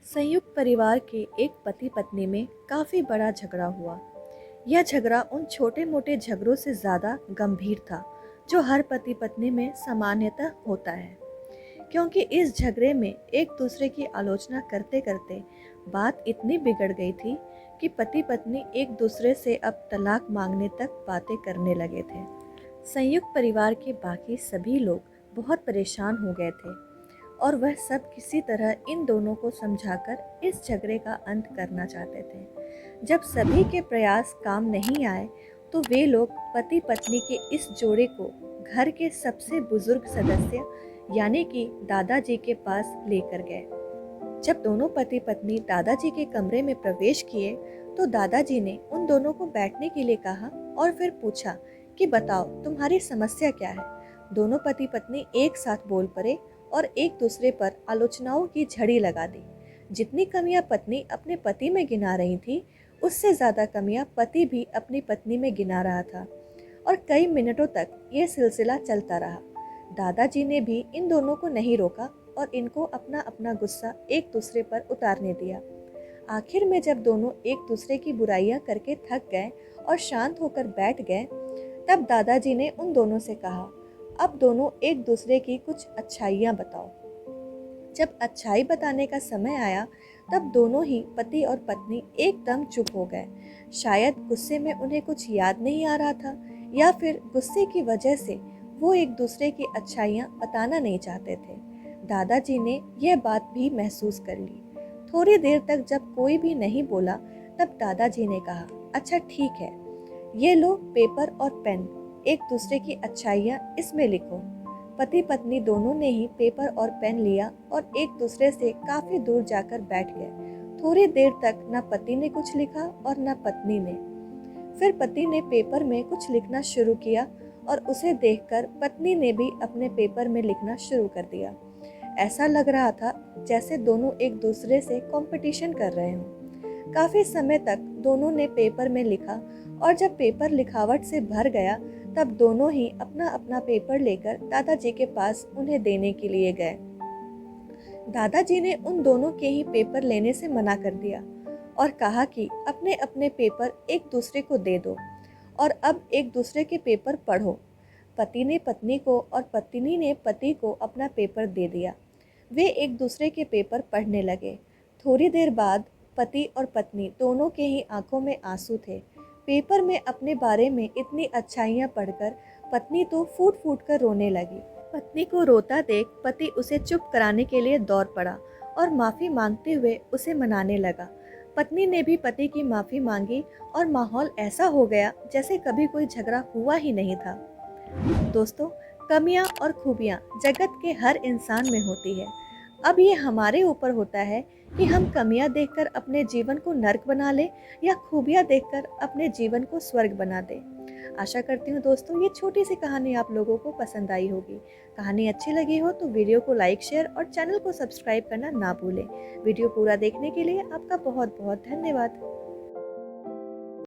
संयुक्त परिवार के एक पति पत्नी में काफ़ी बड़ा झगड़ा हुआ। यह झगड़ा उन छोटे मोटे झगड़ों से ज़्यादा गंभीर था जो हर पति पत्नी में सामान्यतः होता है, क्योंकि इस झगड़े में एक दूसरे की आलोचना करते करते बात इतनी बिगड़ गई थी कि पति पत्नी एक दूसरे से अब तलाक मांगने तक बातें करने लगे थे। संयुक्त परिवार के बाकी सभी लोग बहुत परेशान हो गए थे और वह सब किसी तरह इन दोनों को समझाकर इस झगड़े का अंत करना चाहते थे। जब सभी के प्रयास काम नहीं आए तो वे लोग पति पत्नी के इस जोड़े को घर के सबसे बुजुर्ग सदस्य यानी कि दादाजी के पास लेकर गए। जब दोनों पति पत्नी दादाजी के कमरे में प्रवेश किए तो दादाजी ने उन दोनों को बैठने के लिए कहा और फिर पूछा कि बताओ तुम्हारी समस्या क्या है। दोनों पति पत्नी एक साथ बोल पड़े और एक दूसरे पर आलोचनाओं की झड़ी लगा दी। जितनी कमियां पत्नी अपने पति में गिना रही थी, उससे ज़्यादा कमियां पति भी अपनी पत्नी में गिना रहा था और कई मिनटों तक ये सिलसिला चलता रहा। दादाजी ने भी इन दोनों को नहीं रोका और इनको अपना अपना गुस्सा एक दूसरे पर उतारने दिया। आखिर में जब दोनों एक दूसरे की बुराइयां करके थक गए और शांत होकर बैठ गए, तब दादाजी ने उन दोनों से कहा, अब दोनों एक दूसरे की कुछ अच्छाइयाँ बताओ। जब अच्छाई बताने का समय आया तब दोनों ही पति और पत्नी एकदम चुप हो गए। शायद गुस्से में उन्हें कुछ याद नहीं आ रहा था या फिर गुस्से की वजह से वो एक दूसरे की अच्छाइयाँ बताना नहीं चाहते थे। दादाजी ने यह बात भी महसूस कर ली। थोड़ी देर तक जब कोई भी नहीं बोला तब दादाजी ने कहा, अच्छा ठीक है, ये लो पेपर और पेन, एक दूसरे की अच्छाइयाँ इसमें लिखो। पति पत्नी दोनों ने ही पेपर और पेन लिया और एक दूसरे से काफी दूर जाकर बैठ गए। थोड़ी देर तक न पति ने कुछ लिखा और न पत्नी ने। फिर पति ने पेपर में कुछ लिखना शुरू किया और उसे देखकर पत्नी ने भी अपने पेपर में लिखना शुरू कर दिया। ऐसा लग रहा था जैसे दोनों एक दूसरे से कंपटीशन कर रहे हों। काफी समय तक दोनों ने पेपर में लिखा और जब पेपर लिखावट से भर गया तब दोनों ही अपना अपना पेपर लेकर दादाजी के पास उन्हें देने के लिए गए। दादाजी ने उन दोनों के ही पेपर लेने से मना कर दिया और कहा कि अपने अपने पेपर एक दूसरे को दे दो और अब एक दूसरे के पेपर पढ़ो। पति ने पत्नी को और पत्नी ने पति को अपना पेपर दे दिया। वे एक दूसरे के पेपर पढ़ने लगे। थोड़ी देर बाद पति और पत्नी दोनों के ही आंखों में आंसू थे। पेपर में अपने बारे में इतनी अच्छाइयाँ पढ़कर पत्नी तो फूट फूट कर रोने लगी। पत्नी को रोता देख पति उसे चुप कराने के लिए दौड़ पड़ा और माफ़ी मांगते हुए उसे मनाने लगा। पत्नी ने भी पति की माफ़ी मांगी और माहौल ऐसा हो गया जैसे कभी कोई झगड़ा हुआ ही नहीं था। दोस्तों, कमियां और खूबियां जगत के हर इंसान में होती है। अब ये हमारे ऊपर होता है कि हम कमियां देखकर अपने जीवन को नर्क बना लें या खूबियां देखकर अपने जीवन को स्वर्ग बना दें। आशा करती हूँ दोस्तों ये छोटी सी कहानी आप लोगों को पसंद आई होगी। कहानी अच्छी लगी हो तो वीडियो को लाइक, शेयर और चैनल को सब्सक्राइब करना ना भूलें। वीडियो पूरा देखने के लिए आपका बहुत बहुत धन्यवाद।